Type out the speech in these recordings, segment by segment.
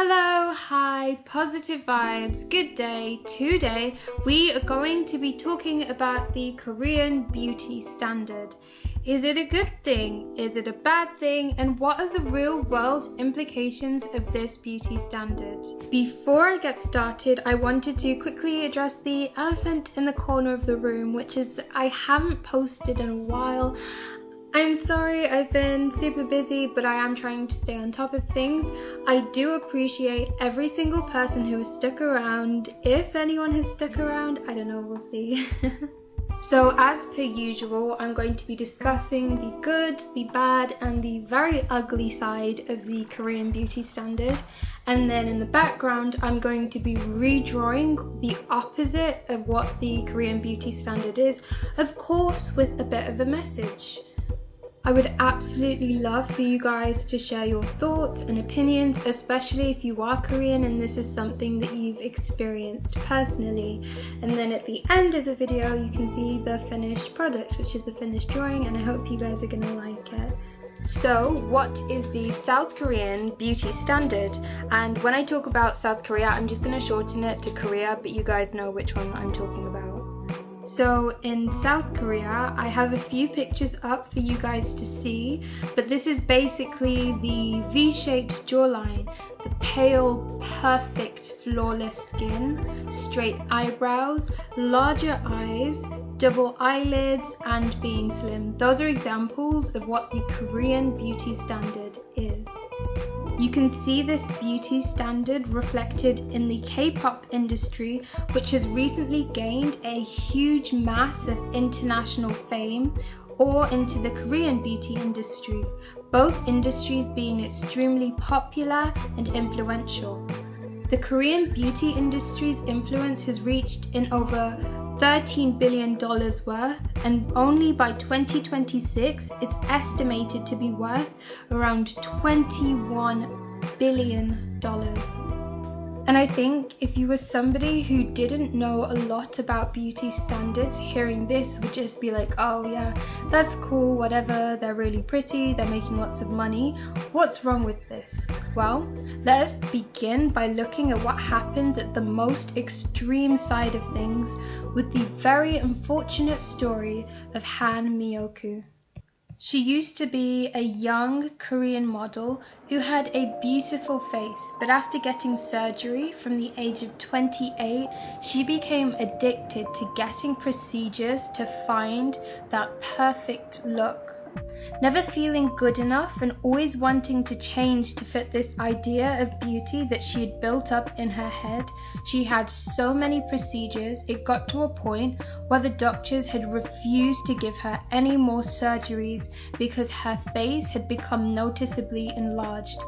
Hello, hi, positive vibes, good day. Today we are going to be talking about the Korean beauty standard. Is it a good thing? Is it a bad thing? And what are the real world implications of this beauty standard? Before I get started, I wanted to quickly address the elephant in the corner of the room, which is that I haven't posted in a while. I'm sorry, I've been super busy, but I am trying to stay on top of things. I do appreciate every single person who has stuck around. If anyone has stuck around, I don't know, we'll see. So as per usual, I'm going to be discussing the good, the bad, and the very ugly side of the Korean beauty standard. And then in the background, I'm going to be redrawing the opposite of what the Korean beauty standard is, of course with a bit of a message. I would absolutely love for you guys to share your thoughts and opinions, especially if you are Korean and this is something that you've experienced personally. And then at the end of the video, you can see the finished product, which is the finished drawing, and I hope you guys are gonna like it. So, what is the South Korean beauty standard? And when I talk about South Korea, I'm just gonna shorten it to Korea, but you guys know which one I'm talking about. So in South Korea, I have a few pictures up for you guys to see, but this is basically the V-shaped jawline, the pale, perfect, flawless skin, straight eyebrows, larger eyes, double eyelids, and being slim. Those are examples of what the Korean beauty standard is. You can see this beauty standard reflected in the K-pop industry, which has recently gained a huge mass of international fame, or into the Korean beauty industry, both industries being extremely popular and influential. The Korean beauty industry's influence has reached in over $13 billion worth, and only by 2026 it's estimated to be worth around $21 billion. And I think if you were somebody who didn't know a lot about beauty standards, hearing this would just be like, oh yeah, that's cool, whatever, they're really pretty, they're making lots of money. What's wrong with this? Well, let us begin by looking at what happens at the most extreme side of things with the very unfortunate story of Han Miyoku. She used to be a young Korean model who had a beautiful face, but after getting surgery from the age of 28, she became addicted to getting procedures to find that perfect look. Never feeling good enough and always wanting to change to fit this idea of beauty that she had built up in her head, she had so many procedures it got to a point where the doctors had refused to give her any more surgeries because her face had become noticeably enlarged.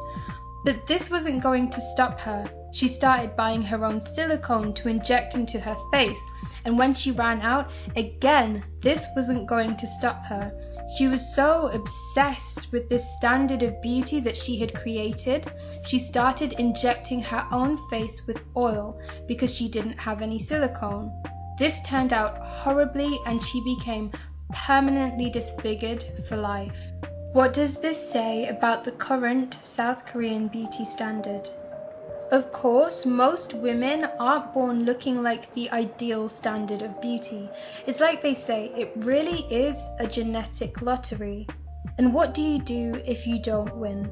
But this wasn't going to stop her. She started buying her own silicone to inject into her face, and when she ran out, again, this wasn't going to stop her. She was so obsessed with this standard of beauty that she had created, she started injecting her own face with oil because she didn't have any silicone. This turned out horribly and she became permanently disfigured for life. What does this say about the current South Korean beauty standard? Of course, most women aren't born looking like the ideal standard of beauty. It's like they say, it really is a genetic lottery. And what do you do if you don't win?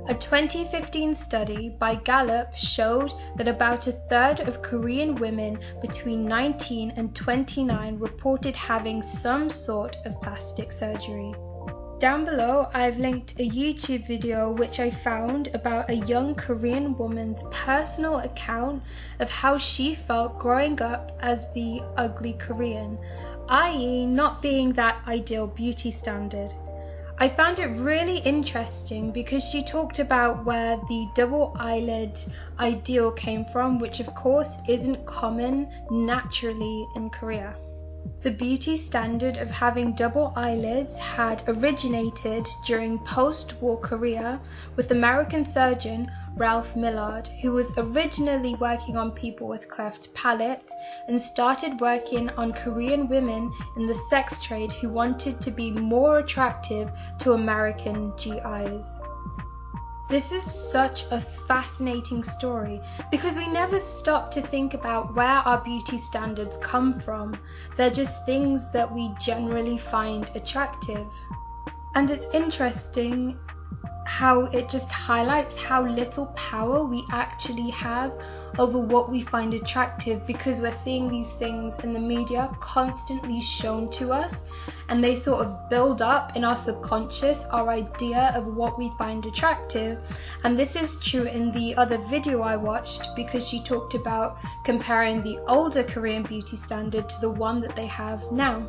A 2015 study by Gallup showed that about a third of Korean women between 19 and 29 reported having some sort of plastic surgery. Down below, I've linked a YouTube video which I found about a young Korean woman's personal account of how she felt growing up as the ugly Korean, i.e. not being that ideal beauty standard. I found it really interesting because she talked about where the double eyelid ideal came from, which of course isn't common naturally in Korea. The beauty standard of having double eyelids had originated during post-war Korea with American surgeon Ralph Millard, who was originally working on people with cleft palates and started working on Korean women in the sex trade who wanted to be more attractive to American GIs. This is such a fascinating story because we never stop to think about where our beauty standards come from. They're just things that we generally find attractive. And it's interesting how it just highlights how little power we actually have over what we find attractive, because we're seeing these things in the media constantly shown to us, and they sort of build up in our subconscious our idea of what we find attractive. And this is true in the other video I watched, because she talked about comparing the older Korean beauty standard to the one that they have now.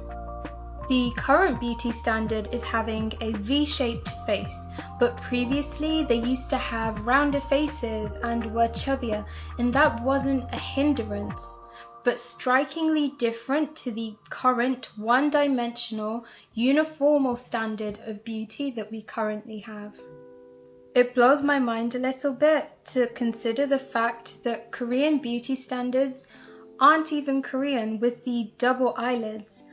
The current beauty standard is having a V-shaped face, but previously they used to have rounder faces and were chubbier, and that wasn't a hindrance, but strikingly different to the current one-dimensional, uniformal standard of beauty that we currently have. It blows my mind a little bit to consider the fact that Korean beauty standards aren't even Korean, with the double eyelids.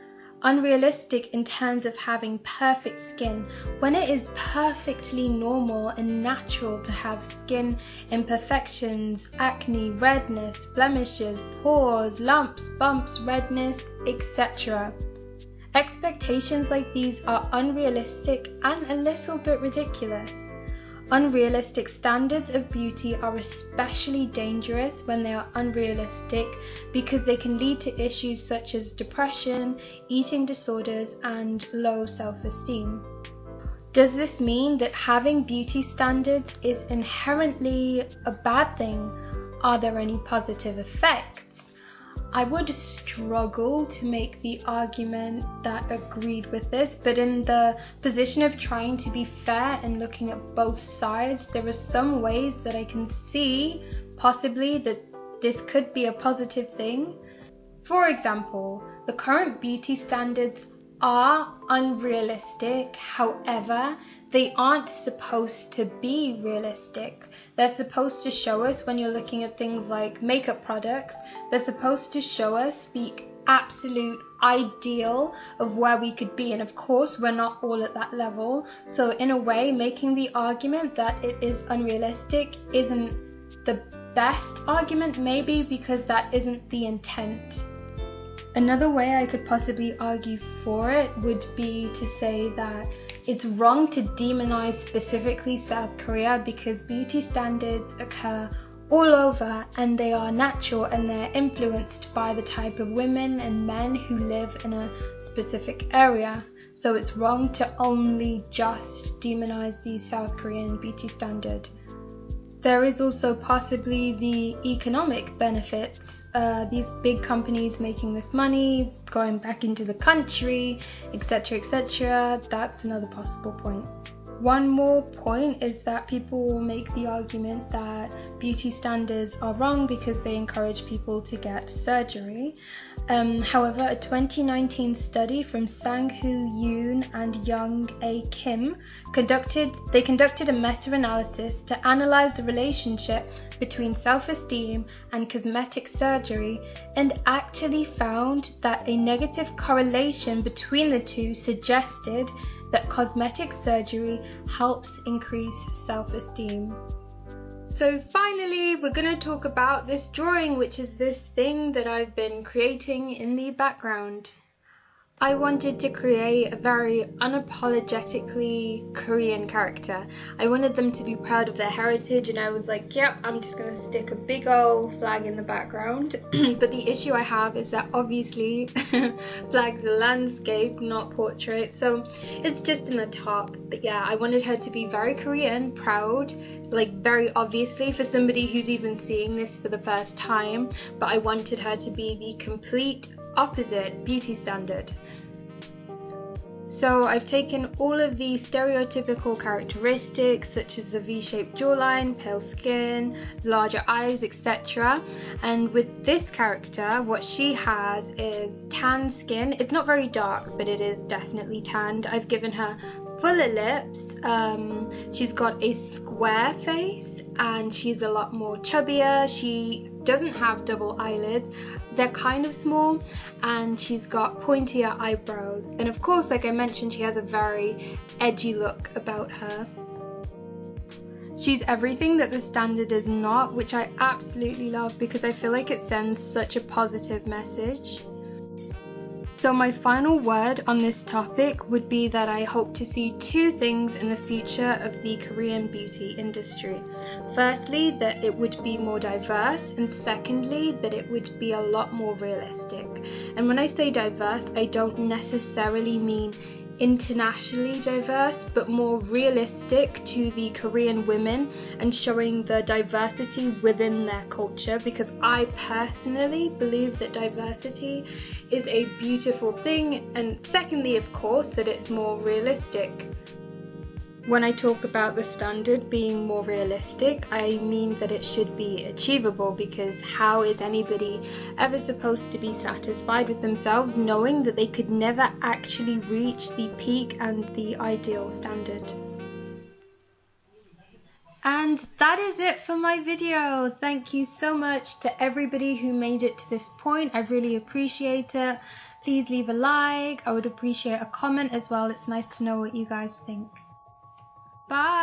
Unrealistic in terms of having perfect skin, when it is perfectly normal and natural to have skin imperfections, acne, redness, blemishes, pores, lumps, bumps, redness, etc. Expectations like these are unrealistic and a little bit ridiculous. Unrealistic standards of beauty are especially dangerous when they are unrealistic, because they can lead to issues such as depression, eating disorders, and low self-esteem. Does this mean that having beauty standards is inherently a bad thing? Are there any positive effects? I would struggle to make the argument that agreed with this, but in the position of trying to be fair and looking at both sides, there are some ways that I can see possibly that this could be a positive thing. For example, the current beauty standards are unrealistic, however, they aren't supposed to be realistic. They're supposed to show us, when you're looking at things like makeup products, they're supposed to show us the absolute ideal of where we could be, and of course we're not all at that level. So in a way, making the argument that it is unrealistic isn't the best argument, maybe, because that isn't the intent. Another way I could possibly argue for it would be to say that it's wrong to demonize specifically South Korea, because beauty standards occur all over and they are natural and they're influenced by the type of women and men who live in a specific area. So it's wrong to only just demonize the South Korean beauty standard. There is also possibly the economic benefits, these big companies making this money, going back into the country, etc., etc. That's another possible point. One more point is that people will make the argument that beauty standards are wrong because they encourage people to get surgery. However, a 2019 study from Sang-Hoo Yoon and Young A. Kim conducted a meta-analysis to analyze the relationship between self-esteem and cosmetic surgery, and actually found that a negative correlation between the two suggested that cosmetic surgery helps increase self-esteem. So finally, we're going to talk about this drawing, which is this thing that I've been creating in the background. I wanted to create a very unapologetically Korean character. I wanted them to be proud of their heritage, and I was like, yep, I'm just going to stick a big old flag in the background. But the issue I have is that obviously flag's a landscape, not portrait, so it's just in the top. But yeah, I wanted her to be very Korean, proud, like very obviously for somebody who's even seeing this for the first time, but I wanted her to be the complete opposite beauty standard. So I've taken all of the stereotypical characteristics such as the V-shaped jawline, pale skin, larger eyes, etc. And with this character, what she has is tan skin. It's not very dark, but it is definitely tanned. I've given her fuller lips. She's got a square face and she's a lot more chubbier. She doesn't have double eyelids. They're kind of small, and she's got pointier eyebrows. And of course, like I mentioned, she has a very edgy look about her. She's everything that the standard is not, which I absolutely love because I feel like it sends such a positive message. So my final word on this topic would be that I hope to see two things in the future of the Korean beauty industry. Firstly, that it would be more diverse, and secondly, that it would be a lot more realistic. And when I say diverse, I don't necessarily mean internationally diverse, but more realistic to the Korean women and showing the diversity within their culture, because I personally believe that diversity is a beautiful thing, and secondly, of course, that it's more realistic. When I talk about the standard being more realistic, I mean that it should be achievable, because how is anybody ever supposed to be satisfied with themselves knowing that they could never actually reach the peak and the ideal standard? And that is it for my video. Thank you so much to everybody who made it to this point. I really appreciate it. Please leave a like. I would appreciate a comment as well. It's nice to know what you guys think. Bye.